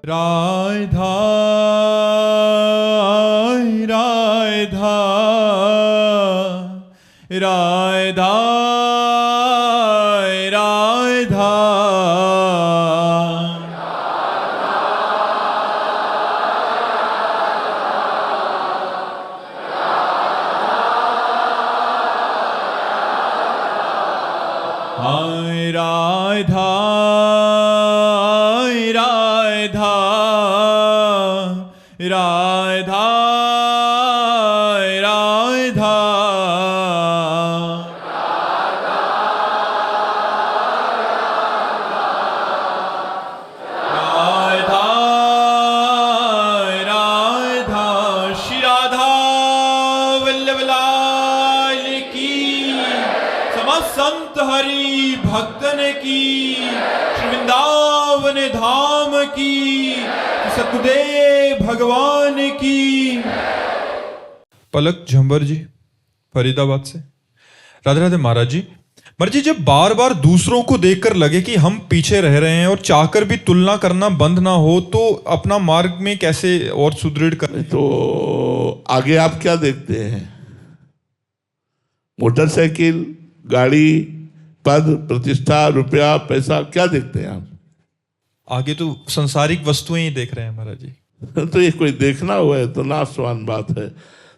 राधा राधा राधा राधा हाय राधा राधा राधा राधा राधा राधा श्री राधा वल्लभ लाल की समस्त संत हरि भक्तन की श्री वृंदावन धाम की सतगुरुदेव भगवान की। पलक झंबर जी फरीदाबाद से। राधे राधे महाराज जी। महाराज जी, जब बार बार दूसरों को देखकर लगे कि हम पीछे रह रहे हैं और चाहकर भी तुलना करना बंद ना हो तो अपना मार्ग में कैसे और सुदृढ़ करें? तो आगे आप क्या देखते हैं? मोटरसाइकिल, गाड़ी, पद, प्रतिष्ठा, रुपया, पैसा, क्या देखते हैं आप? आगे तो सांसारिक वस्तुएं ही देख रहे हैं महाराज जी। तो ये कोई देखना हुआ है तो नाशवान बात है।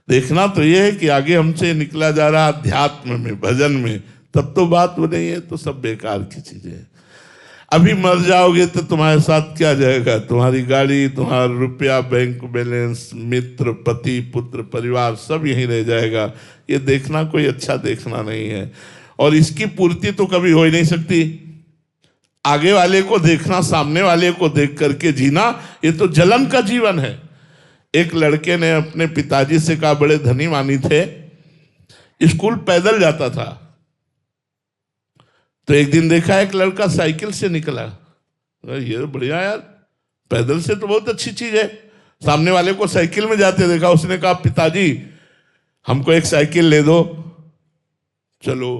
देखना तो ये है कि आगे हमसे निकला जा रहा अध्यात्म में, भजन में, तब तो बात वो नहीं है। तो सब बेकार की चीजें हैं। अभी मर जाओगे तो तुम्हारे साथ क्या जाएगा? तुम्हारी गाड़ी, तुम्हारा रुपया, बैंक बैलेंस, मित्र, पति, पुत्र, परिवार सब यहीं रह जाएगा। ये देखना कोई अच्छा देखना नहीं है और इसकी पूर्ति तो कभी हो ही नहीं सकती। आगे वाले को देखना, सामने वाले को देख करके जीना, ये तो जलन का जीवन है। एक लड़के ने अपने पिताजी से कहा, बड़े धनी मानी थे, स्कूल पैदल जाता था। तो एक दिन देखा एक लड़का साइकिल से निकला। ये तो बढ़िया यार, पैदल से तो बहुत अच्छी चीज है। सामने वाले को साइकिल में जाते देखा। उसने कहा, पिताजी हमको एक साइकिल ले दो। चलो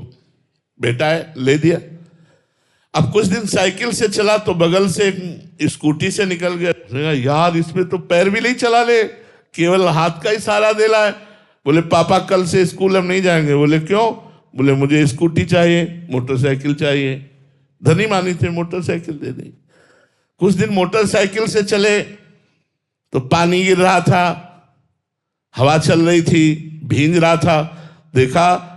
बेटा है, ले दिया। अब कुछ दिन साइकिल से चला तो बगल से एक स्कूटी से निकल गया। यार इसमें तो पैर भी नहीं चला ले, केवल हाथ का ही सहारा दे रहा है। बोले पापा कल से स्कूल हम नहीं जाएंगे। बोले क्यों? बोले मुझे स्कूटी चाहिए, मोटरसाइकिल चाहिए। धनी मानी थे, मोटरसाइकिल दे दी। कुछ दिन मोटरसाइकिल से चले तो पानी गिर रहा था, हवा चल रही थी, भींज रहा था। देखा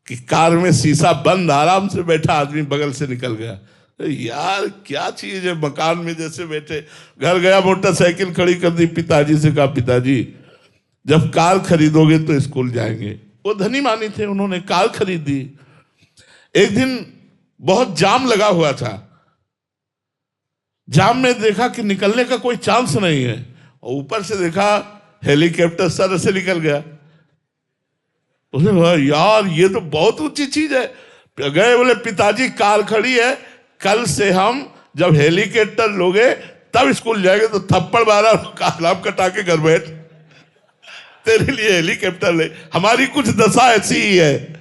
कि कार में शीशा बंद, आराम से बैठा आदमी बगल से निकल गया। यार क्या चीज है, मकान में जैसे बैठे। घर गया, मोटरसाइकिल खड़ी कर दी। पिताजी से कहा, पिताजी जब कार खरीदोगे तो स्कूल जाएंगे। वो धनी मानी थे, उन्होंने कार खरीद दी। एक दिन बहुत जाम लगा हुआ था। जाम में देखा कि निकलने का कोई चांस नहीं है और ऊपर से देखा हेलीकॉप्टर सर से निकल गया। उसने कहा, यार ये तो बहुत ऊंची चीज है। गए, बोले पिताजी कार खड़ी है, कल से हम जब हेलीकॉप्टर लोगे तब स्कूल जाएंगे। तो थप्पड़ मारा, कालाम कटा के घर बैठ, तेरे लिए हेलीकॉप्टर ले। हमारी कुछ दशा ऐसी ही है।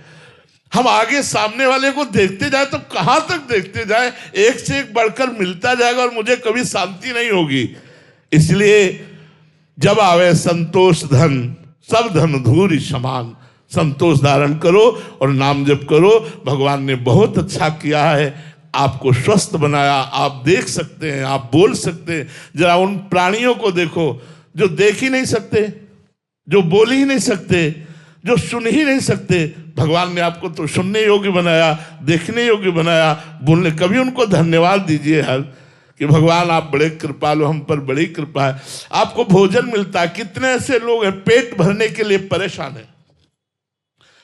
हम आगे सामने वाले को देखते जाए तो कहां तक देखते जाए, एक से एक बढ़कर मिलता जाएगा और मुझे कभी शांति नहीं होगी। इसलिए जब आवे संतोष धन, सब धन धूरि समान। संतोष धारण करो और नाम जप करो। भगवान ने बहुत अच्छा किया है, आपको स्वस्थ बनाया। आप देख सकते हैं, आप बोल सकते हैं। जरा उन प्राणियों को देखो जो देख ही नहीं सकते, जो बोल ही नहीं सकते, जो सुन ही नहीं सकते। भगवान ने आपको तो सुनने योग्य बनाया, देखने योग्य बनाया, बोलने। कभी उनको धन्यवाद दीजिए हर कि भगवान आप बड़े कृपालु, हम पर बड़ी कृपा है। आपको भोजन मिलता है। कितने ऐसे लोग हैं पेट भरने के लिए परेशान है,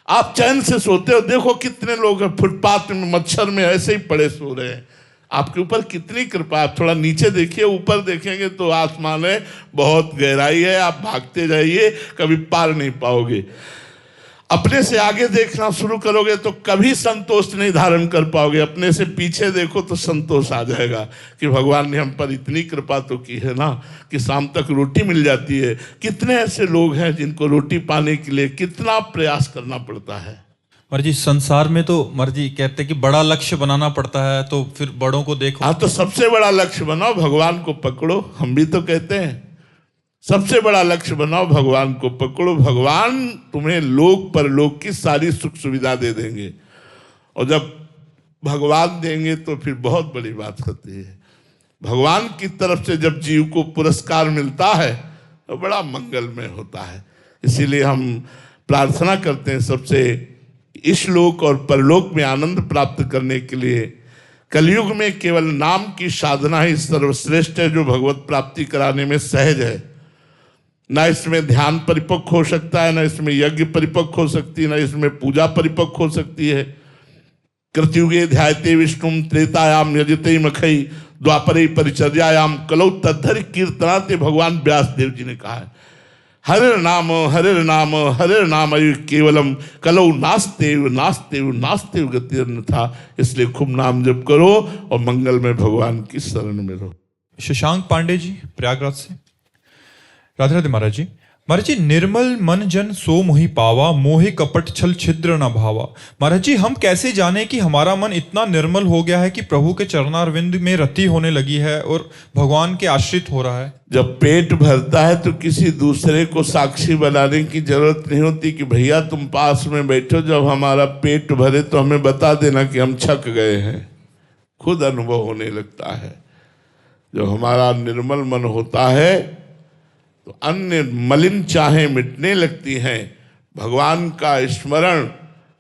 आप चैन से सोते हो। देखो कितने लोग हैं फुटपाथ में, मच्छर में ऐसे ही पड़े सो रहे हैं। आपके ऊपर कितनी कृपा। आप थोड़ा नीचे देखिए, ऊपर देखेंगे तो आसमान है, बहुत गहराई है। आप भागते जाइए, कभी पार नहीं पाओगे। अपने से आगे देखना शुरू करोगे तो कभी संतोष नहीं धारण कर पाओगे। अपने से पीछे देखो तो संतोष आ जाएगा कि भगवान ने हम पर इतनी कृपा तो की है ना कि शाम तक रोटी मिल जाती है। कितने ऐसे लोग हैं जिनको रोटी पाने के लिए कितना प्रयास करना पड़ता है। मर्जी संसार में तो मर्जी कहते हैं कि बड़ा लक्ष्य बनाना पड़ता है, तो फिर बड़ों को देखो। हाँ, तो सबसे बड़ा लक्ष्य बनाओ, भगवान को पकड़ो। हम भी तो कहते हैं सबसे बड़ा लक्ष्य बनाओ, भगवान को पकड़ो। भगवान तुम्हें लोक परलोक की सारी सुख सुविधा दे देंगे, और जब भगवान देंगे तो फिर बहुत बड़ी बात होती है। भगवान की तरफ से जब जीव को पुरस्कार मिलता है तो बड़ा मंगलमय होता है। इसीलिए हम प्रार्थना करते हैं सबसे, इस लोक और परलोक में आनंद प्राप्त करने के लिए कलयुग में केवल नाम की साधना ही सर्वश्रेष्ठ है, जो भगवत प्राप्ति कराने में सहज है। ना इसमें ध्यान परिपक्व हो सकता है, ना इसमें यज्ञ परिपक्व हो सकती है, ना इसमें पूजा परिपक्व हो सकती है। कृतयुगे ध्यायते विष्णुम, त्रेतायाम यजते मखई, द्वापरे परिचर्यायाम कलौ तद्धरि कीर्तनाते, भगवान व्यासदेव जी ने कहा है। हरे नाम हरे नाम केवलम कलौ नास्तेव नास्तेव नास्तेव गति अन्यथा। इसलिए खूब नाम जप करो और मंगल में भगवान की शरण में रहो। शशांक पांडे जी प्रयागराज से। राधे राधे महाराज जी। महाराज जी, निर्मल मन जन सो मोहि पावा, मोहि कपट छल छिद्र न भावा। महाराज जी, हम कैसे जाने कि हमारा मन इतना निर्मल हो गया है कि प्रभु के चरणारविंद में रति होने लगी है और भगवान के आश्रित हो रहा है? जब पेट भरता है तो किसी दूसरे को साक्षी बनाने की जरूरत नहीं होती कि भैया तुम पास में बैठो, जब हमारा पेट भरे तो हमें बता देना कि हम छक गए हैं। खुद अनुभव होने लगता है। जब हमारा निर्मल मन होता है तो अन्य मलिन चाहें मिटने लगती हैं, भगवान का स्मरण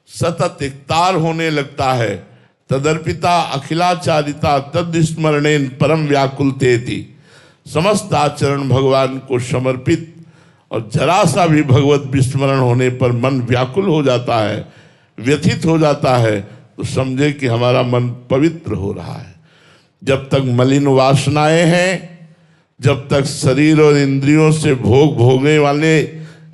सतत इकतार होने लगता है। तदर्पिता अखिलाचारिता तद स्मरणेन परम व्याकुलतेति। समस्त आचरण भगवान को समर्पित, और जरा सा भी भगवत विस्मरण होने पर मन व्याकुल हो जाता है, व्यथित हो जाता है, तो समझे कि हमारा मन पवित्र हो रहा है। जब तक मलिन वासनाएं हैं, जब तक शरीर और इंद्रियों से भोग भोगने वाले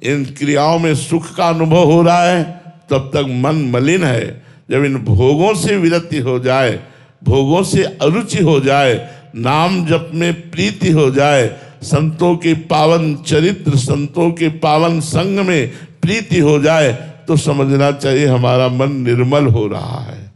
इन क्रियाओं में सुख का अनुभव हो रहा है, तब तक मन मलिन है। जब इन भोगों से विरति हो जाए, भोगों से अरुचि हो जाए, नाम जप में प्रीति हो जाए, संतों के पावन चरित्र, संतों के पावन संग में प्रीति हो जाए, तो समझना चाहिए हमारा मन निर्मल हो रहा है।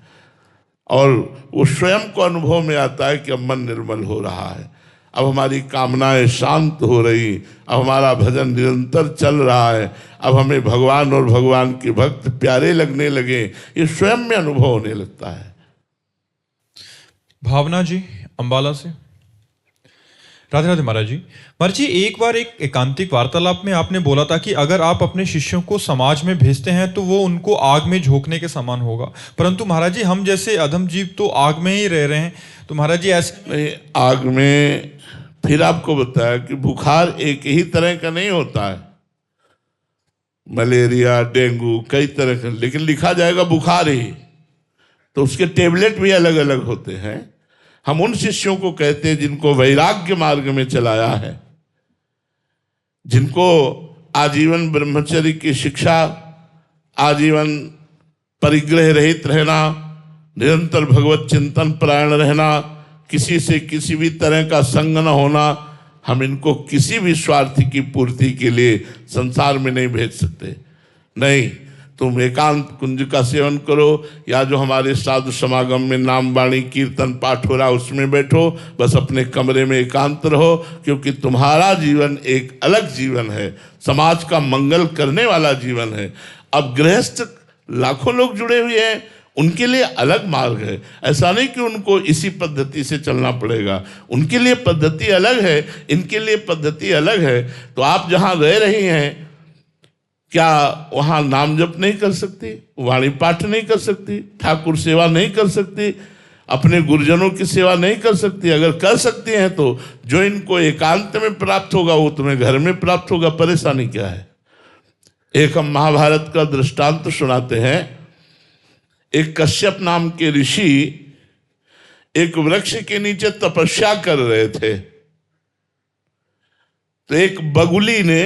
और वो स्वयं को अनुभव में आता है कि अब मन निर्मल हो रहा है, अब हमारी कामनाएं शांत हो रही, अब हमारा भजन निरंतर चल रहा है, अब हमें भगवान और भगवान के भक्त प्यारे लगने लगे। ये स्वयं में अनुभव होने लगता है। भावना जी अंबाला से। राधे राधे महाराज जी। महाराज जी, एक बार एक एकांतिक वार्तालाप में आपने बोला था कि अगर आप अपने शिष्यों को समाज में भेजते हैं तो वो उनको आग में झोंकने के समान होगा, परंतु महाराज जी हम जैसे अधम जीव तो आग में ही रह रहे हैं, तो महाराज जी ऐसे नहीं, आग में फिर आपको बताया कि बुखार एक ही तरह का नहीं होता है, मलेरिया डेंगू कई तरह का, लेकिन लिखा जाएगा बुखार ही, तो उसके टेबलेट भी अलग अलग होते हैं। हम उन शिष्यों को कहते हैं जिनको वैराग्य मार्ग में चलाया है, जिनको आजीवन ब्रह्मचर्य की शिक्षा, आजीवन परिग्रह रहित रहना, निरंतर भगवत चिंतन परायण रहना, किसी से किसी भी तरह का संग न होना, हम इनको किसी भी स्वार्थ की पूर्ति के लिए संसार में नहीं भेज सकते। नहीं, तुम एकांत कुंज का सेवन करो, या जो हमारे साधु समागम में नाम वाणी कीर्तन पाठ हो रहा उसमें बैठो, बस अपने कमरे में एकांत रहो, क्योंकि तुम्हारा जीवन एक अलग जीवन है, समाज का मंगल करने वाला जीवन है। अब गृहस्थ लाखों लोग जुड़े हुए हैं, उनके लिए अलग मार्ग है। ऐसा नहीं कि उनको इसी पद्धति से चलना पड़ेगा, उनके लिए पद्धति अलग है, इनके लिए पद्धति अलग है। तो आप जहाँ रह रही हैं, क्या वहाँ नाम जप नहीं कर सकती, वाणी पाठ नहीं कर सकती, ठाकुर सेवा नहीं कर सकती, अपने गुरुजनों की सेवा नहीं कर सकती? अगर कर सकती हैं तो जो इनको एकांत में प्राप्त होगा वो तुम्हें घर में प्राप्त होगा, परेशानी क्या है? एक हम महाभारत का दृष्टांत सुनाते हैं। एक कश्यप नाम के ऋषि एक वृक्ष के नीचे तपस्या कर रहे थे, तो एक बगुली ने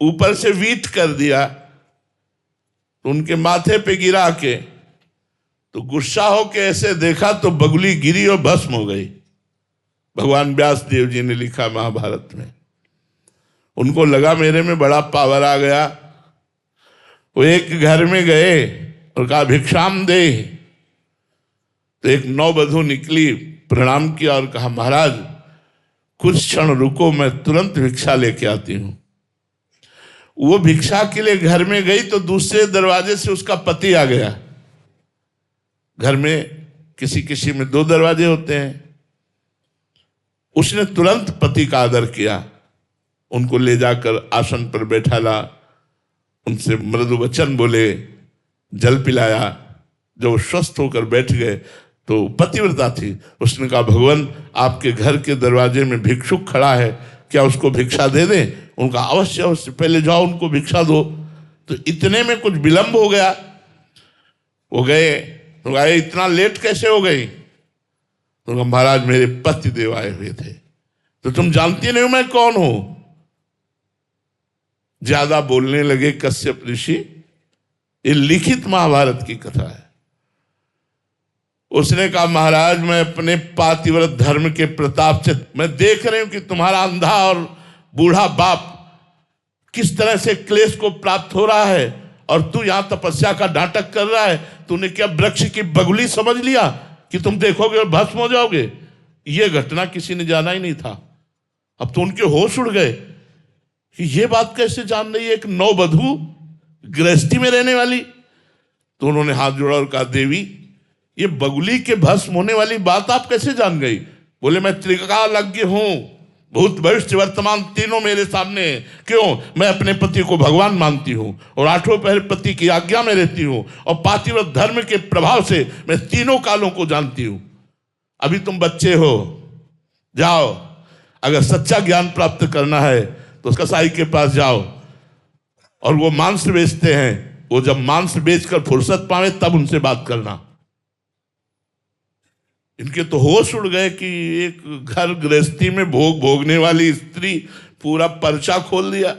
ऊपर से वीट कर दिया, तो उनके माथे पे गिरा के, तो गुस्सा होके ऐसे देखा तो बगुली गिरी और भस्म हो गई। भगवान व्यास देव जी ने लिखा महाभारत में। उनको लगा मेरे में बड़ा पावर आ गया। वो एक घर में गए, और कहा भिक्षाम दे। तो एक नौवधू निकली, प्रणाम किया और कहा महाराज कुछ क्षण रुको, मैं तुरंत भिक्षा लेके आती हूं। वो भिक्षा के लिए घर में गई तो दूसरे दरवाजे से उसका पति आ गया। घर में किसी किसी में 2 दरवाजे होते हैं। उसने तुरंत पति का आदर किया, उनको ले जाकर आसन पर बैठाला, उनसे मृदु वचन बोले, जल पिलाया। जब वो स्वस्थ होकर बैठ गए तो पतिव्रता थी, उसने कहा भगवान आपके घर के दरवाजे में भिक्षुक खड़ा है, क्या उसको भिक्षा दे दें? उनका अवश्य अवश्य, पहले जाओ उनको भिक्षा दो। तो इतने में कुछ विलंब हो गया। वो गए तो कहा इतना लेट कैसे हो गई? तो कहा महाराज मेरे पति देव आए हुए थे। तो तुम जानती नहीं मैं कौन हूं? ज्यादा बोलने लगे कश्यप ऋषि। ये लिखित महाभारत की कथा है। उसने कहा महाराज मैं अपने पातिव्रत धर्म के प्रताप से मैं देख रही हूं कि तुम्हारा अंधा और बूढ़ा बाप किस तरह से क्लेश को प्राप्त हो रहा है और तू यहां तपस्या का नाटक कर रहा है। तूने क्या वृक्ष की बगुली समझ लिया कि तुम देखोगे और भस्म हो जाओगे? यह घटना किसी ने जाना ही नहीं था। अब तो उनके होश उड़ गए कि यह बात कैसे जान रही है एक नौवधू गृहस्थी में रहने वाली। तो उन्होंने हाथ जोड़ा और कहा देवी ये बगुली के भस्म होने वाली बात आप कैसे जान गई? बोले मैं त्रिकालज्ञ हूं, भूत भविष्य वर्तमान तीनों मेरे सामने। क्यों? मैं अपने पति को भगवान मानती हूं और 8वें पहर पति की आज्ञा में रहती हूं और पातिव्रत धर्म के प्रभाव से मैं तीनों कालों को जानती हूं। अभी तुम बच्चे हो, जाओ अगर सच्चा ज्ञान प्राप्त करना है तो कसाई के पास जाओ और वो मांस बेचते हैं, वो जब मांस बेचकर फुर्सत पावे तब उनसे बात करना। इनके तो होश उड़ गए कि एक घर गृहस्थी में भोग भोगने वाली स्त्री पूरा पर्चा खोल दिया।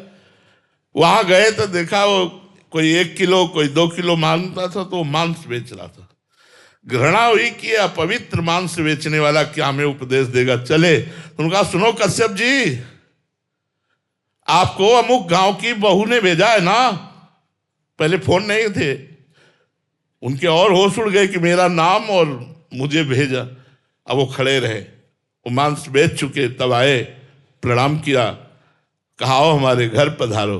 वहां गए तो देखा वो कोई 1 किलो कोई 2 किलो मांगता था तो मांस बेच रहा था। घृणा हुई कि अपवित्र मांस बेचने वाला क्या हमें उपदेश देगा। चले उनका सुनो कश्यप जी, आपको अमुक गांव की बहू ने भेजा है ना। पहले फोन नहीं थे, उनके और होश उड़ गए कि मेरा नाम और मुझे भेजा। अब वो खड़े रहे, वो मांस बेच चुके, तब आए, प्रणाम किया, कहा आओ हमारे घर पधारो।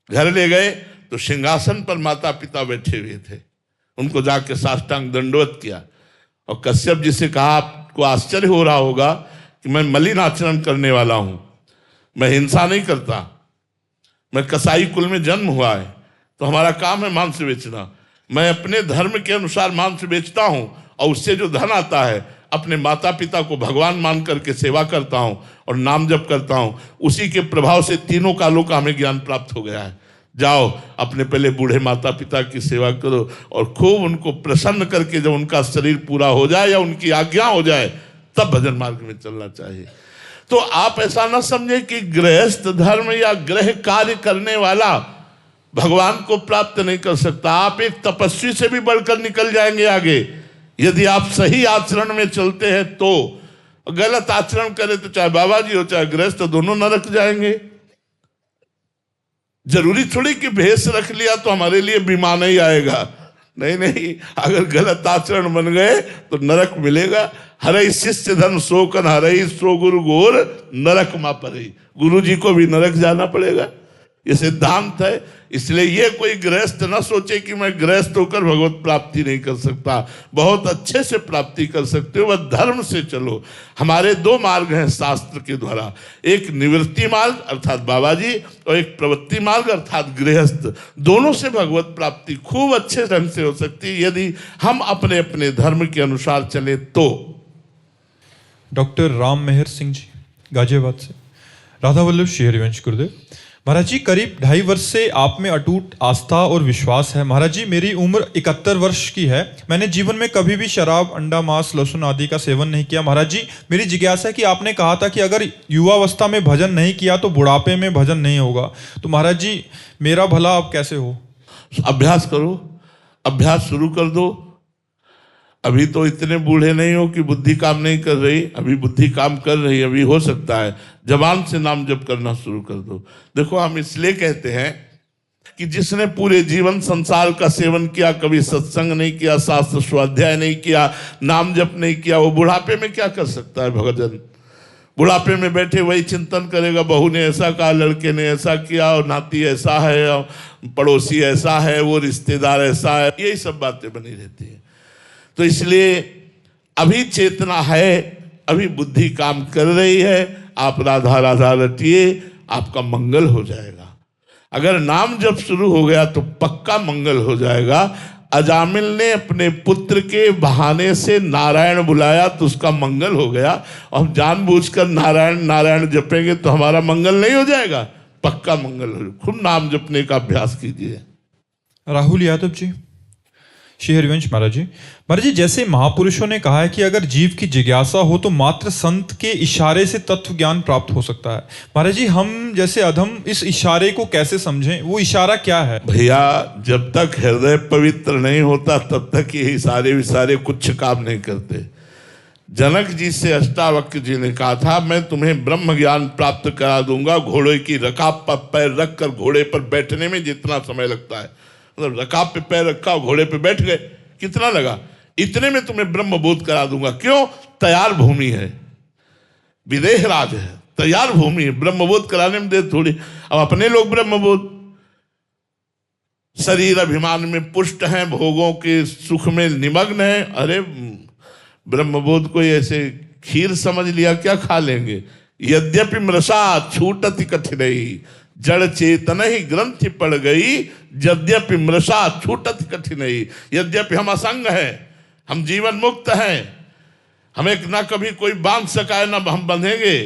घर ले गए तो सिंहासन पर माता पिता बैठे हुए थे, उनको जाके साष्टांग दंडवत किया और कश्यप जी से कहा आपको आश्चर्य हो रहा होगा कि मैं मलिन आचरण करने वाला हूं, मैं हिंसा नहीं करता, मैं कसाई कुल में जन्म हुआ है तो हमारा काम है मांस बेचना। मैं अपने धर्म के अनुसार मांस बेचता हूं और उससे जो धन आता है अपने माता पिता को भगवान मान करके सेवा करता हूं और नाम जप करता हूं। उसी के प्रभाव से तीनों कालों का हमें ज्ञान प्राप्त हो गया है। जाओ अपने पहले बूढ़े माता पिता की सेवा करो और खूब उनको प्रसन्न करके जब उनका शरीर पूरा हो जाए या उनकी आज्ञा हो जाए तब भजन मार्ग में चलना चाहिए। तो आप ऐसा ना समझे कि गृहस्थ धर्म या गृह कार्य करने वाला भगवान को प्राप्त नहीं कर सकता। आप एक तपस्वी से भी बढ़कर निकल जाएंगे आगे यदि आप सही आचरण में चलते हैं। तो गलत आचरण करें तो चाहे बाबा जी हो चाहे गृहस्थ दोनों नरक जाएंगे। जरूरी थोड़ी कि भेष रख लिया तो हमारे लिए बीमा नहीं आएगा। नहीं नहीं, अगर गलत आचरण बन गए तो नरक मिलेगा। हरई शिष्य धन शोकन हरई सो गुरु गोर नरक मा परई। गुरु जी को भी नरक जाना पड़ेगा, ये सिद्धांत है। इसलिए ये कोई गृहस्थ न सोचे कि मैं गृहस्थ होकर भगवत प्राप्ति नहीं कर सकता। बहुत अच्छे से प्राप्ति कर सकते हो, वह धर्म से चलो। हमारे 2 मार्ग हैं शास्त्र के द्वारा, एक निवृत्ति मार्ग अर्थात बाबा जी और एक प्रवृत्ति मार्ग अर्थात गृहस्थ। दोनों से भगवत प्राप्ति खूब अच्छे ढंग से हो सकती है यदि हम अपने अपने धर्म के अनुसार चले तो। डॉक्टर राम मेहर सिंह जी गाजियाबाद से। राधा वल्लभ श्री हरिवंश गुरुदेव। महाराज जी करीब 2.5 वर्ष से आप में अटूट आस्था और विश्वास है। महाराज जी मेरी उम्र 71 वर्ष की है। मैंने जीवन में कभी भी शराब, अंडा, मांस, लहसुन आदि का सेवन नहीं किया। महाराज जी मेरी जिज्ञासा है कि आपने कहा था कि अगर युवावस्था में भजन नहीं किया तो बुढ़ापे में भजन नहीं होगा। तो महाराज जी मेरा भला अब कैसे हो? अभ्यास करो, अभ्यास शुरू कर दो। अभी तो इतने बूढ़े नहीं हो कि बुद्धि काम नहीं कर रही, अभी बुद्धि काम कर रही, अभी हो सकता है जबान से नाम जप करना शुरू कर दो। देखो हम इसलिए कहते हैं कि जिसने पूरे जीवन संसार का सेवन किया, कभी सत्संग नहीं किया, शास्त्र स्वाध्याय नहीं किया, नाम जप नहीं किया, वो बुढ़ापे में क्या कर सकता है भगजन? बुढ़ापे में बैठे वही चिंतन करेगा, बहू ने ऐसा कहा, लड़के ने ऐसा किया, और नाती ऐसा है, और पड़ोसी ऐसा है, वो रिश्तेदार ऐसा है, यही सब बातें बनी रहती है। तो इसलिए अभी चेतना है, अभी बुद्धि काम कर रही है, आप राधा राधा रटिए, आपका मंगल हो जाएगा। अगर नाम जब शुरू हो गया तो पक्का मंगल हो जाएगा। अजामिल ने अपने पुत्र के बहाने से नारायण बुलाया तो उसका मंगल हो गया, और हम जानबूझकर नारायण नारायण जपेंगे तो हमारा मंगल नहीं हो जाएगा, पक्का मंगल हो जाएगा। खूब नाम जपने का अभ्यास कीजिए। राहुल यादव जी, श्री हरिवंश महाराज जी, जैसे महापुरुषों ने कहा है कि अगर जीव की जिज्ञासा हो तो मात्र संत के इशारे से तत्व ज्ञान प्राप्त हो सकता है। महाराज जी, हम जैसे अधम इस इशारे को कैसे समझें? वो इशारा क्या है? भैया, जब तक हृदय पवित्र नहीं होता तब तक ये इशारे विसारे कुछ काम नहीं करते। जनक जी से अष्टावक्र जी ने कहा था, मैं तुम्हें ब्रह्म ज्ञान प्राप्त करा दूंगा, घोड़े की रकाब पर पैर रखकर घोड़े पर बैठने में जितना समय लगता है, मतलब रकाब पे पैर रखा, घोड़े पे बैठ गए, कितना लगा, इतने में तुम्हें ब्रह्म बोध करा दूंगा। क्यों? तैयार भूमि है, विदेह राज है, तैयार भूमि है, ब्रह्म बोध कराने में देर थोड़ी। अब अपने लोग ब्रह्म बोध शरीर अभिमान में पुष्ट हैं, भोगों के सुख में निमग्न हैं। अरे ब्रह्मबोध को ऐसे खीर समझ लिया, क्या खा लेंगे? यद्यपि मृषा छूटति कठिनई, जड़ चेतन ही ग्रंथि पड़ गई, यद्यपि मृषा छूटति कठिनई। यद्यपि हम असंग हैं, हम जीवन मुक्त हैं, हमें ना कभी कोई बांध सका है, ना हम बंधेंगे,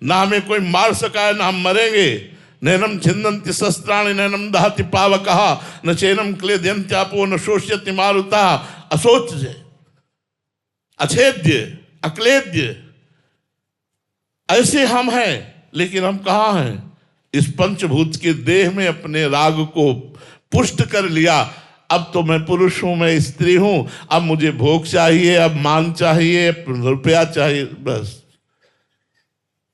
ना हमें कोई मार सका है, ना हम मरेंगे। नैनम छिन्दन्ति शस्त्राणि नैनम दहति पावकः, न चैनम क्लेदयन्त्यापो न शोष्यति मारुतः। अशोच्य, अछेद्य, अक्लेद्य, ऐसे हम हैं। लेकिन हम कहाँ हैं? इस पंचभूत के देह में अपने राग को पुष्ट कर लिया। अब तो मैं पुरुष हूं, मैं स्त्री हूं, अब मुझे भोग चाहिए, अब मान चाहिए, रुपया चाहिए, बस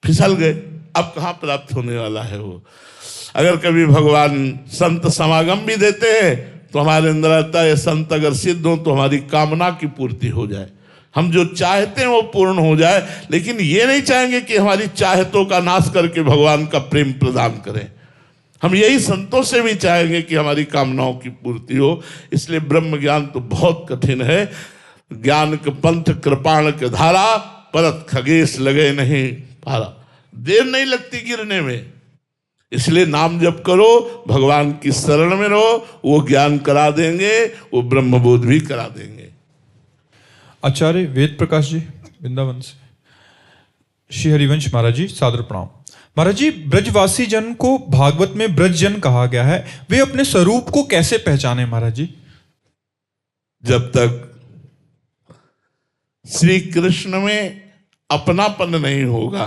फिसल गए। अब कहाँ प्राप्त होने वाला है वो? अगर कभी भगवान संत समागम भी देते हैं तो हमारे अंदर आता है, संत अगर सिद्ध हो तो हमारी कामना की पूर्ति हो जाए, हम जो चाहते हैं वो पूर्ण हो जाए। लेकिन ये नहीं चाहेंगे कि हमारी चाहतों का नाश करके भगवान का प्रेम प्रदान करें। हम यही संतों से भी चाहेंगे कि हमारी कामनाओं की पूर्ति हो। इसलिए ब्रह्म ज्ञान तो बहुत कठिन है। ज्ञान के पंथ कृपाण के धारा, परत खगेश लगे नहीं पारा। देर नहीं लगती गिरने में, इसलिए नाम जप करो, भगवान की शरण में रहो, वो ज्ञान करा देंगे, वो ब्रह्मबोध भी करा देंगे। आचार्य वेद प्रकाश जी वृंदावन से, श्री हरिवंश महाराज जी सादर प्रणाम। महाराज जी, ब्रजवासी जन को भागवत में ब्रज जन कहा गया है, वे अपने स्वरूप को कैसे पहचाने महाराज जी? जब तक श्री कृष्ण में अपनापन नहीं होगा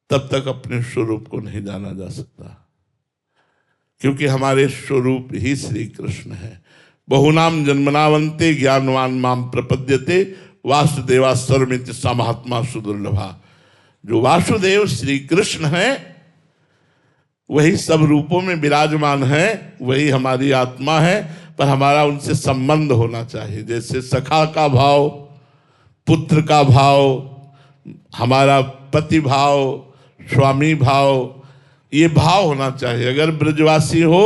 तब तक अपने स्वरूप को नहीं जाना जा सकता, क्योंकि हमारे स्वरूप ही श्री कृष्ण है। बहुनाम जन्मनावंते ज्ञानवान माम प्रपद्यते, वासुदेवा सर्वमिति सा महात्मा सुदुर्लभा। जो वासुदेव श्री कृष्ण है वही सब रूपों में विराजमान है, वही हमारी आत्मा है, पर हमारा उनसे संबंध होना चाहिए। जैसे सखा का भाव, पुत्र का भाव, हमारा पति भाव, स्वामी भाव, ये भाव होना चाहिए। अगर ब्रजवासी हो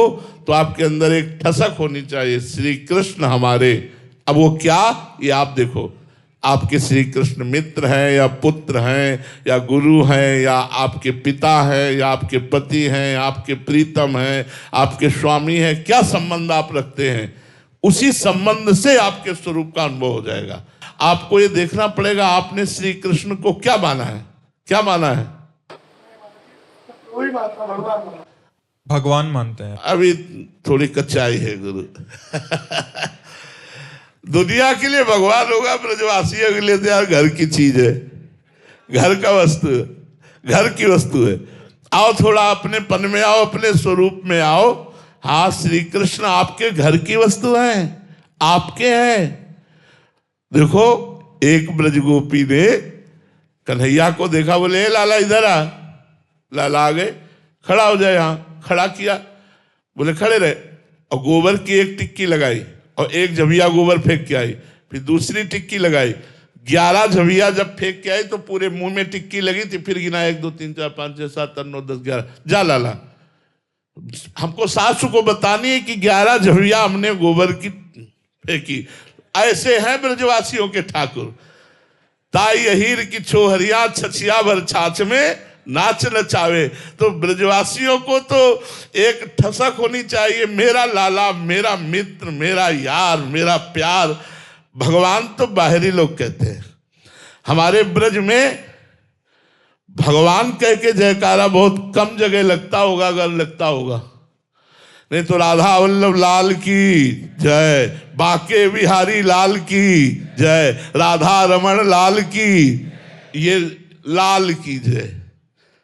तो आपके अंदर एक ठसक होनी चाहिए, श्री कृष्ण हमारे। अब वो क्या, ये आप देखो, आपके श्री कृष्ण मित्र हैं या पुत्र हैं या गुरु हैं या आपके पिता हैं या आपके पति हैं, आपके प्रीतम हैं, आपके स्वामी हैं, क्या संबंध आप रखते हैं, उसी संबंध से आपके स्वरूप का अनुभव हो जाएगा। आपको ये देखना पड़ेगा आपने श्री कृष्ण को क्या माना है, क्या माना है? भगवान मानते हैं। अभी थोड़ी कच्चाई है गुरु। दुनिया के लिए भगवान होगा, ब्रजवासियों के लिए तो यार घर की चीज है, घर का वस्तु है, घर की वस्तु है। आओ थोड़ा अपने पन में आओ, अपने स्वरूप में आओ। हाँ, श्री कृष्ण आपके घर की वस्तु है, आपके हैं। देखो, एक ब्रजगोपी ने कन्हैया को देखा, बोले लाला इधर आ। लाला आ गए, खड़ा हो जाए, यहाँ खड़ा किया, बोले खड़े रहे, और गोबर की एक टिक्की लगाई और एक झबिया गोबर फेंक के आई, फिर दूसरी टिक्की लगाई, 11 झबिया जब फेंक के आई तो पूरे मुंह में टिक्की लगी थी, फिर गिना 1 2 3 4 5 6 7 8 9 10 11, जा लाला। हमको सासू को बतानी है कि 11 झबिया हमने गोबर की फेंकी। ऐसे हैं ब्रजवासियों के ठाकुर। ताई अहीर की छोहरिया छछिया भर छाछ में नाच नचावे। तो ब्रजवासियों को तो एक ठसक होनी चाहिए, मेरा लाला, मेरा मित्र, मेरा यार, मेरा प्यार। भगवान तो बाहरी लोग कहते हैं, हमारे ब्रज में भगवान कह के जयकारा बहुत कम जगह लगता होगा, अगर लगता होगा, नहीं तो राधा वल्लभ लाल की जय, बाके बिहारी लाल की जय, राधा रमण लाल की, ये लाल की जय,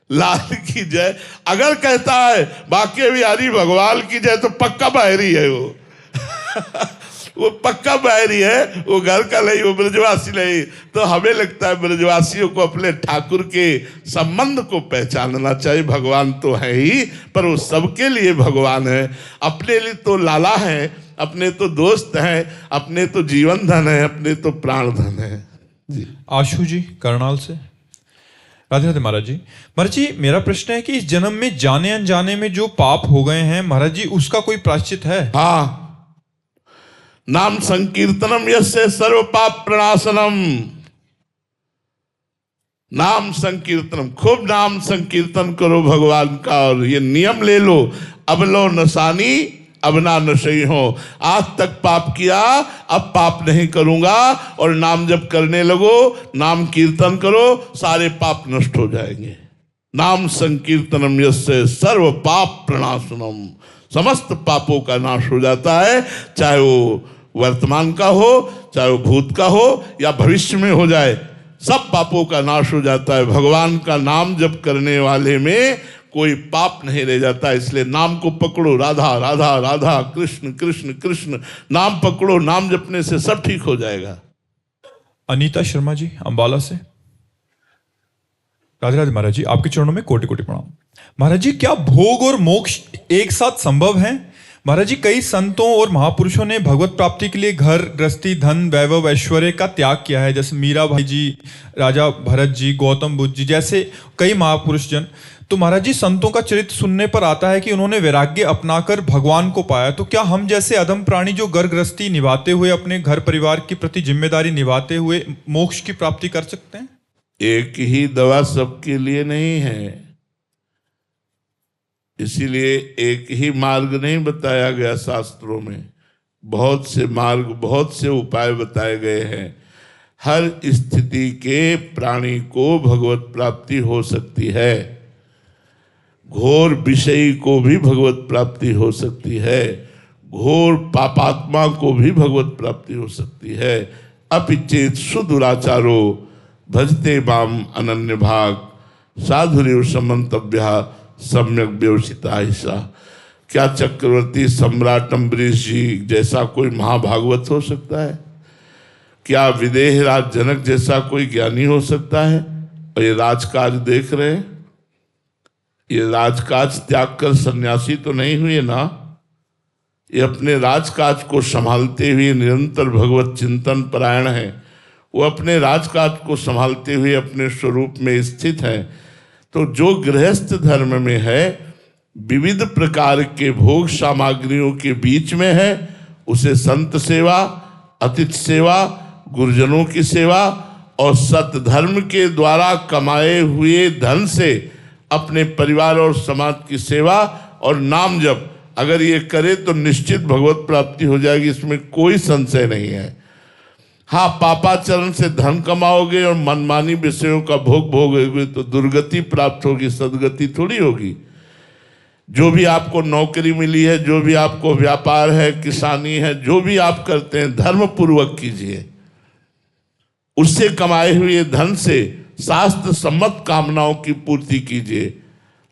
लाल की जय। अगर कहता है बाके बिहारी भगवान की जय तो पक्का बाहरी है वो वो पक्का बाहरी है, वो घर का नहीं, वो ब्रजवासी नहीं। तो हमें लगता है ब्रजवासियों को अपने ठाकुर के संबंध को पहचानना चाहिए। भगवान तो है ही, पर वो सबके लिए भगवान है। अपने लिए तो लाला है, अपने तो दोस्त हैं, अपने तो जीवन धन है, अपने तो प्राण धन है जी। आशु जी करनाल से, राधे राधे महाराज जी। महाराज जी मेरा प्रश्न है कि इस जन्म में जाने अनजाने में जो पाप हो गए हैं महाराज जी, उसका कोई प्रायश्चित है? हाँ, नाम संकीर्तनम यस्य सर्व पाप प्रणाशनम। नाम संकीर्तनम, खूब नाम संकीर्तन करो भगवान का, और ये नियम ले लो, अब लो नसानी अब ना नशई हो। आज तक पाप किया, अब पाप नहीं करूंगा, और नाम जप करने लगो, नाम कीर्तन करो, सारे पाप नष्ट हो जाएंगे। नाम संकीर्तनम यस्य सर्व पाप प्रणाशनम, समस्त पापों का नाश हो जाता है, चाहे वो वर्तमान का हो, चाहे वो भूत का हो, या भविष्य में हो जाए, सब पापों का नाश हो जाता है। भगवान का नाम जप करने वाले में कोई पाप नहीं रह जाता। इसलिए नाम को पकड़ो, राधा राधा राधा, कृष्ण कृष्ण कृष्ण, नाम पकड़ो, नाम जपने से सब ठीक हो जाएगा। अनीता शर्मा जी अंबाला से, राधे राधे महाराज जी, आपके चरणों में कोटि कोटि प्रणाम। महाराज जी क्या भोग और मोक्ष एक साथ संभव है? महाराज जी कई संतों और महापुरुषों ने भगवत प्राप्ति के लिए घर गृहस्थी धन वैभव ऐश्वर्य का त्याग किया है, जैसे मीरा भाई जी, राजा भरत जी, गौतम बुद्ध जी जैसे कई महापुरुष जन। तो महाराज जी संतों का चरित्र सुनने पर आता है कि उन्होंने वैराग्य अपनाकर भगवान को पाया। तो क्या हम जैसे अधम प्राणी जो घर गृहस्थी निभाते हुए, अपने घर परिवार के प्रति जिम्मेदारी निभाते हुए मोक्ष की प्राप्ति कर सकते हैं? एक ही दवा सबके लिए नहीं है, इसीलिए एक ही मार्ग नहीं बताया गया शास्त्रों में, बहुत से मार्ग, बहुत से उपाय बताए गए हैं। हर स्थिति के प्राणी को भगवत प्राप्ति हो सकती है, घोर विषयी को भी भगवत प्राप्ति हो सकती है, घोर पापात्मा को भी भगवत प्राप्ति हो सकती है। अपिचेत सुदुराचारो भजते माम अनन्य भाग, साधुरेव समन्तव्या सम्यक व्यवसिता ऐसा। क्या चक्रवर्ती सम्राट अम्बरीश जी जैसा कोई महाभागवत हो सकता है? क्या विदेह राज जनक जैसा कोई ज्ञानी हो सकता है? और ये राजकाज देख रहे हैं, ये राजकाज त्याग कर सन्यासी तो नहीं हुए ना, ये अपने राजकाज को संभालते हुए निरंतर भगवत चिंतन परायण है। वो अपने राजकाज को संभालते हुए अपने स्वरूप में स्थित है। तो जो गृहस्थ धर्म में है, विविध प्रकार के भोग सामग्रियों के बीच में है, उसे संत सेवा, अतिथि सेवा, गुरुजनों की सेवा और सतधर्म के द्वारा कमाए हुए धन से अपने परिवार और समाज की सेवा और नाम जप अगर ये करे तो निश्चित भगवत प्राप्ति हो जाएगी, इसमें कोई संशय नहीं है। हाँ, पापाचरण से धन कमाओगे और मनमानी विषयों का भोग भोगोगे तो दुर्गति प्राप्त होगी, सदगति थोड़ी होगी। जो भी आपको नौकरी मिली है, जो भी आपको व्यापार है, किसानी है, जो भी आप करते हैं धर्म पूर्वक कीजिए। उससे कमाए हुए धन से शास्त्र सम्मत कामनाओं की पूर्ति कीजिए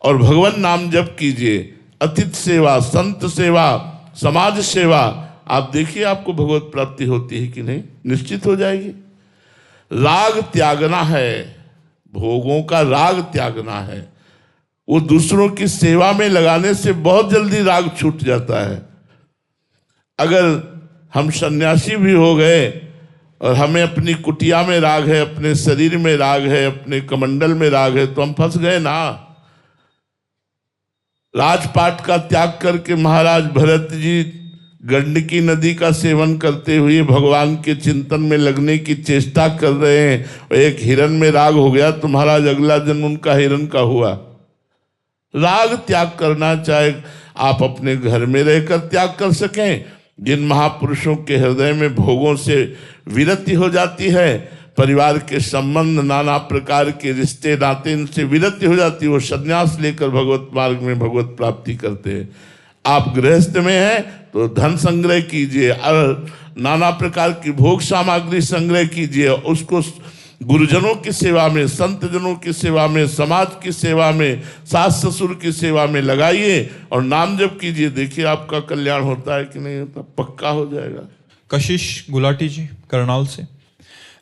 और भगवान नाम जप कीजिए। अतिथि सेवा, संत सेवा, समाज सेवा, आप देखिए आपको भगवत प्राप्ति होती है कि नहीं, निश्चित हो जाएगी। राग त्यागना है, भोगों का राग त्यागना है, वो दूसरों की सेवा में लगाने से बहुत जल्दी राग छूट जाता है। अगर हम सन्यासी भी हो गए और हमें अपनी कुटिया में राग है, अपने शरीर में राग है, अपने कमंडल में राग है, तो हम फंस गए ना। राजपाट का त्याग करके महाराज भरत जी गंडकी नदी का सेवन करते हुए भगवान के चिंतन में लगने की चेष्टा कर रहे हैं, और एक हिरण में राग हो गया तो महाराज अगला जन्म उनका हिरण का हुआ। राग त्याग करना, चाहे आप अपने घर में रहकर त्याग कर सकें, जिन महापुरुषों के हृदय में भोगों से विरति हो जाती है, परिवार के संबंध, नाना प्रकार के रिश्ते नाते, इनसे विरति हो जाती है, वो संन्यास लेकर भगवत मार्ग में भगवत प्राप्ति करते हैं। आप गृहस्थ में हैं तो धन संग्रह कीजिए, नाना प्रकार की भोग सामग्री संग्रह कीजिए, उसको गुरुजनों की सेवा में, संत जनों की सेवा में, समाज की सेवा में, सास ससुर की सेवा में लगाइए और नाम जप कीजिए। देखिए आपका कल्याण होता है कि नहीं होता, पक्का हो जाएगा। कशिश गुलाटी जी करनाल से,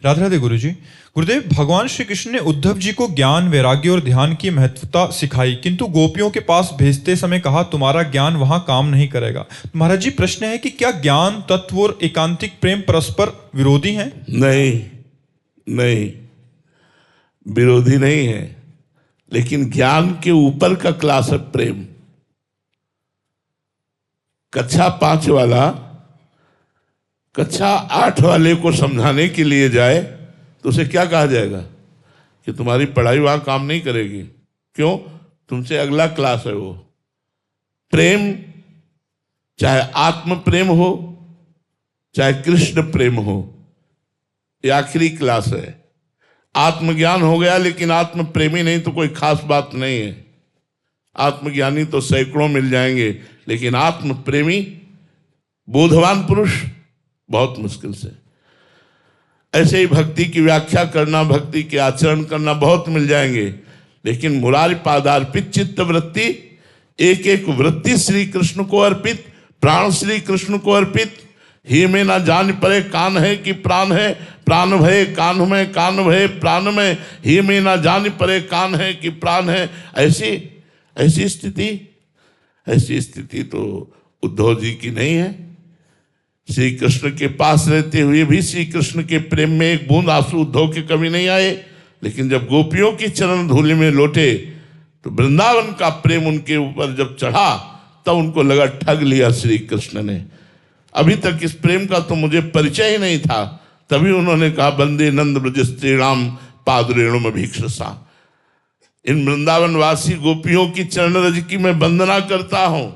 राधे राधे गुरु जी। गुरुदेव, भगवान श्री कृष्ण ने उद्धव जी को ज्ञान, वैराग्य और ध्यान की महत्वता सिखाई, किंतु गोपियों के पास भेजते समय कहा तुम्हारा ज्ञान वहां काम नहीं करेगा। महाराज जी, प्रश्न है कि क्या ज्ञान, तत्व और एकांतिक प्रेम परस्पर विरोधी हैं? नहीं, नहीं, विरोधी नहीं है, लेकिन ज्ञान के ऊपर का क्लास है प्रेम। कक्षा 5 वाला कक्षा 8 वाले को समझाने के लिए जाए तो उसे क्या कहा जाएगा कि तुम्हारी पढ़ाई वहां काम नहीं करेगी। क्यों? तुमसे अगला क्लास है वो। प्रेम, चाहे आत्म प्रेम हो, चाहे कृष्ण प्रेम हो, ये आखिरी क्लास है। आत्मज्ञान हो गया लेकिन आत्म प्रेमी नहीं तो कोई खास बात नहीं है। आत्मज्ञानी तो सैकड़ों मिल जाएंगे, लेकिन आत्म प्रेमी, बोधवान पुरुष बहुत मुश्किल से। ऐसे ही भक्ति की व्याख्या करना, भक्ति के आचरण करना बहुत मिल जाएंगे, लेकिन मुरारी पादार्पित चित्त वृत्ति, एक एक वृत्ति श्री कृष्ण को अर्पित, प्राण श्री कृष्ण को अर्पित। ही में ना जान परे कान है कि प्राण है, प्राण भय कान में, कान भय प्राण में, ही में ना जान परे कान है कि प्राण है। ऐसी स्थिति तो उद्धव जी की नहीं है। श्री कृष्ण के पास रहते हुए भी श्री कृष्ण के प्रेम में एक बूंद आंसू उद्धव के कभी नहीं आए, लेकिन जब गोपियों की चरण धूलि में लौटे तो वृंदावन का प्रेम उनके ऊपर जब चढ़ा तब उनको लगा ठग लिया श्री कृष्ण ने। अभी तक इस प्रेम का तो मुझे परिचय ही नहीं था, तभी उन्होंने कहा वंदे नंद ब्रज स्त्रीणाम पादरेणुम भीक्षसा। इन वृंदावन वासी गोपियों की चरण रज की मैं वंदना करता हूं।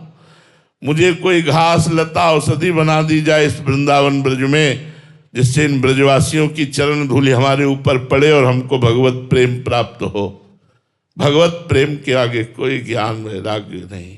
मुझे कोई घास लता औषधि बना दी जाए इस वृंदावन ब्रज में, जिससे इन ब्रजवासियों की चरण धूलि हमारे ऊपर पड़े और हमको भगवत प्रेम प्राप्त हो। भगवत प्रेम के आगे कोई ज्ञान वैराग्य नहीं।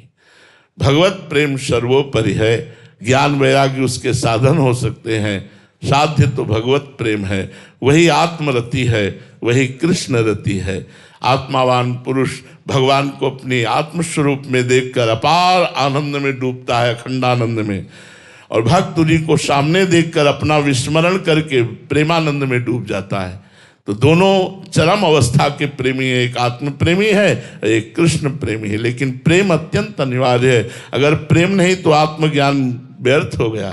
भगवत प्रेम सर्वोपरि है। ज्ञान वैराग्य उसके साधन हो सकते हैं, साध्य तो भगवत प्रेम है। वही आत्मरति है, वही कृष्ण रति है। आत्मावान पुरुष भगवान को अपने आत्मस्वरूप में देखकर अपार आनंद में डूबता है, अखंडानंद में, और भक्त उन्हीं को सामने देखकर अपना विस्मरण करके प्रेमानंद में डूब जाता है। तो दोनों चरम अवस्था के प्रेमी है, एक आत्म प्रेमी है, एक कृष्ण प्रेमी है। लेकिन प्रेम अत्यंत अनिवार्य है। अगर प्रेम नहीं तो आत्मज्ञान व्यर्थ हो गया।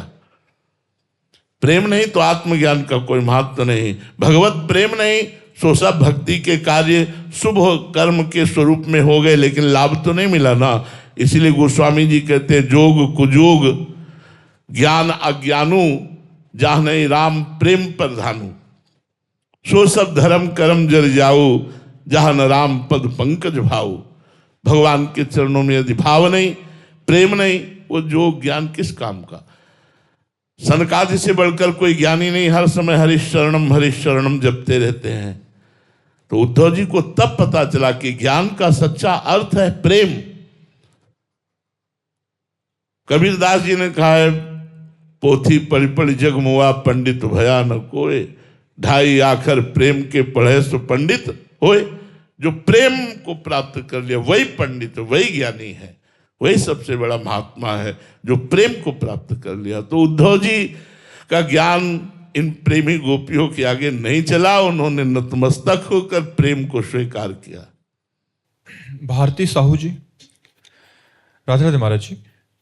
प्रेम नहीं तो आत्मज्ञान का कोई महत्व नहीं। भगवत प्रेम नहीं सो सब भक्ति के कार्य शुभ कर्म के स्वरूप में हो गए, लेकिन लाभ तो नहीं मिला ना। इसीलिए गोस्वामी जी कहते हैं जोग कुजोग ज्ञान अज्ञानू जहाँ नहीं राम प्रेम प्रधानु, सो सब धर्म कर्म जर जाओ जहाँ न राम पद पंकज भाऊ। भगवान के चरणों में यदि भाव नहीं, प्रेम नहीं, वो जो ज्ञान किस काम का। सनकादि से बढ़कर कोई ज्ञानी नहीं, हर समय हरिश शरणम जपते रहते हैं। तो उद्धव जी को तब पता चला कि ज्ञान का सच्चा अर्थ है प्रेम। कबीरदास जी ने कहा है पोथी पढ़ी पढ़ी जग मुआ पंडित भया न कोय, ढाई आखर प्रेम के पढ़े सो पंडित होए। जो प्रेम को प्राप्त कर लिया वही पंडित, वही ज्ञानी है, वही सबसे बड़ा महात्मा है जो प्रेम को प्राप्त कर लिया। तो उद्धव जी का ज्ञान इन प्रेमी गोपियों के आगे नहीं चला। उन्होंने नतमस्तक होकर प्रेम को स्वीकार किया। भारती साहू जी, राधे राधे महाराज जी।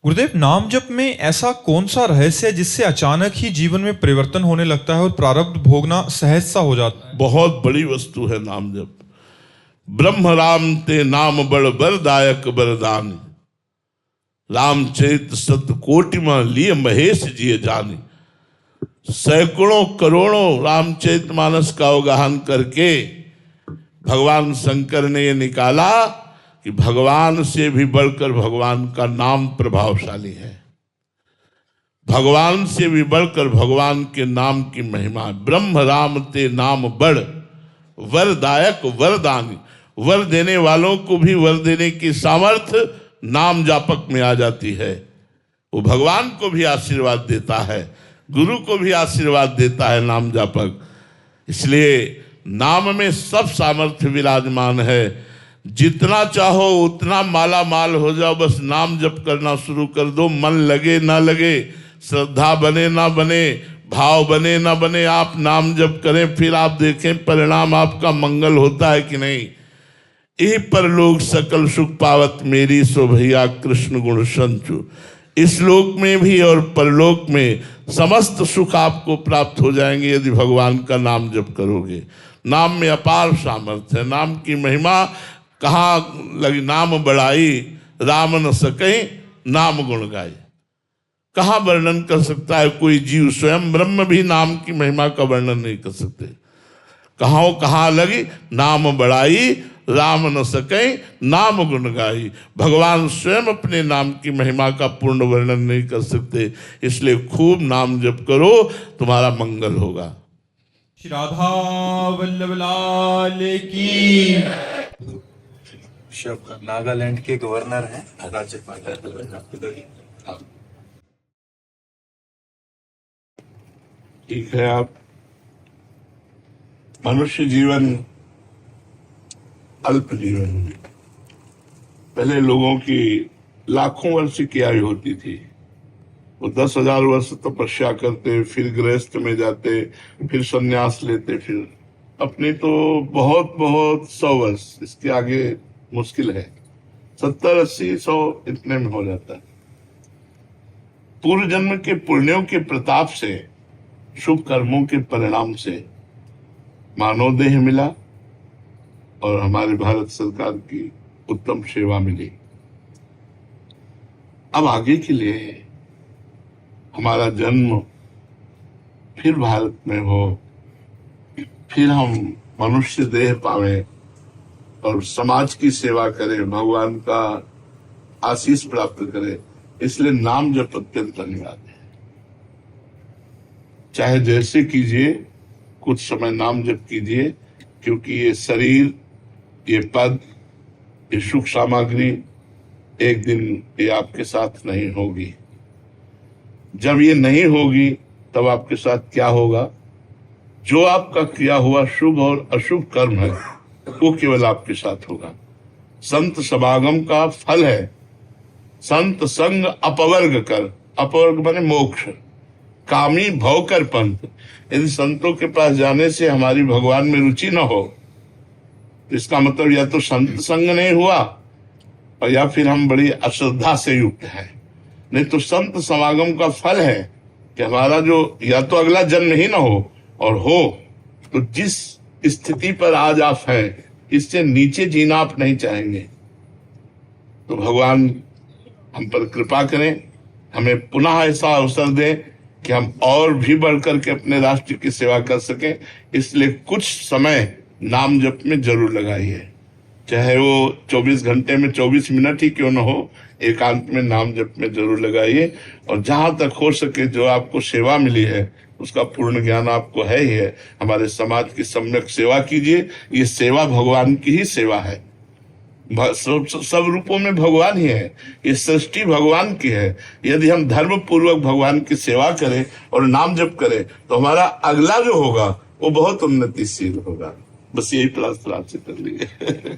गुरुदेव, नाम जप में ऐसा कौन सा रहस्य है जिससे अचानक ही जीवन में परिवर्तन होने लगता है और प्रारब्ध भोगना सहज सा हो जाता है? बहुत बड़ी वस्तु है नाम जप। ब्रह्म राम ते नाम बड़ बरदायक वरदान, रामचरित सत कोटि में लिए महेश जिए जानी। सैकड़ों करोड़ों रामचरित मानस का अवगाहन करके भगवान शंकर ने ये निकाला कि भगवान से भी बढ़कर भगवान का नाम प्रभावशाली है, भगवान से भी बढ़कर भगवान के नाम की महिमा। ब्रह्म राम ते नाम बड़ वरदायक वरदानी, वर देने वालों को भी वर देने की सामर्थ्य नाम जापक में आ जाती है। वो भगवान को भी आशीर्वाद देता है, गुरु को भी आशीर्वाद देता है नाम जापक। इसलिए नाम में सब सामर्थ्य विराजमान है। जितना चाहो उतना माला माल हो जाओ, बस नाम जप करना शुरू कर दो। मन लगे ना लगे, श्रद्धा बने ना बने, भाव बने ना बने, आप नाम जप करें, फिर आप देखें परिणाम आपका मंगल होता है कि नहीं। यही पर लोग सकल सुख पावत मेरी, सो भैया कृष्ण गुण संचु। इस लोक में भी और परलोक में समस्त सुख आपको प्राप्त हो जाएंगे यदि भगवान का नाम जप करोगे। नाम में अपार सामर्थ्य है। नाम की महिमा कहाँ लगी? नाम बढ़ाई राम न सके नाम गुण गाई। कहाँ वर्णन कर सकता है कोई जीव? स्वयं ब्रह्म भी नाम की महिमा का वर्णन नहीं कर सकते। कहाँ लगी? नाम बढ़ाई राम न सके नाम गुण गाई। भगवान स्वयं अपने नाम की महिमा का पूर्ण वर्णन नहीं कर सकते। इसलिए खूब नाम जप करो, तुम्हारा मंगल होगा। श्री राधा वल्लभ लाल की। नागालैंड के गवर्नर हैं राज्यपाल। ठीक है, आप मनुष्य जीवन अल्प जीवन है। पहले लोगों की लाखों वर्ष की आयु होती थी। वो 10,000 वर्ष तपस्या करते, फिर गृहस्थ में जाते, फिर संन्यास लेते, फिर अपनी तो बहुत 100 वर्ष, इसके आगे मुश्किल है। 70, 80, 100 इतने में हो जाता है। पूर्व जन्म के पुण्यों के प्रताप से, शुभ कर्मों के परिणाम से मानव देह मिला और हमारे भारत सरकार की उत्तम सेवा मिली। अब आगे के लिए हमारा जन्म फिर भारत में हो, फिर हम मनुष्य देह पावे और समाज की सेवा करें, भगवान का आशीष प्राप्त करें। इसलिए नाम जप अत्यंत अनिवार्य है। चाहे जैसे कीजिए, कुछ समय नाम जप कीजिए, क्योंकि ये शरीर, ये पद, ये सुख सामग्री एक दिन ये आपके साथ नहीं होगी। जब ये नहीं होगी तब आपके साथ क्या होगा? जो आपका किया हुआ शुभ और अशुभ कर्म है वो केवल आपके साथ होगा। संत समागम का फल है संत संग अपवर्ग कर। अपवर्ग माने मोक्ष, कामी भव कर पंथ। यदि संतों के पास जाने से हमारी भगवान में रुचि न हो तो इसका मतलब या तो संत संग नहीं हुआ और या फिर हम बड़ी अश्रद्धा से युक्त हैं। नहीं तो संत समागम का फल है कि हमारा जो या तो अगला जन्म ही ना हो, और हो तो जिस स्थिति पर आज आप हैं इससे नीचे जीना आप नहीं चाहेंगे। तो भगवान हम पर कृपा करें, हमें पुनः ऐसा अवसर दें कि हम और भी बढ़कर के अपने राष्ट्र की सेवा कर सकें। इसलिए कुछ समय नाम जप में जरूर लगाइए, चाहे वो 24 घंटे में 24 मिनट ही क्यों न हो, एकांत में नाम जप में जरूर लगाइए। और जहां तक हो सके जो आपको सेवा मिली है उसका पूर्ण ज्ञान आपको है ही है, हमारे समाज की सम्यक सेवा कीजिए। ये सेवा भगवान की ही सेवा है। सब रूपों में भगवान ही है, ये सृष्टि भगवान की है। यदि हम धर्म पूर्वक भगवान की सेवा करें और नाम जप करें तो हमारा अगला जो होगा वो बहुत उन्नतिशील होगा। बस यही प्रार्थना से कर लीजिए।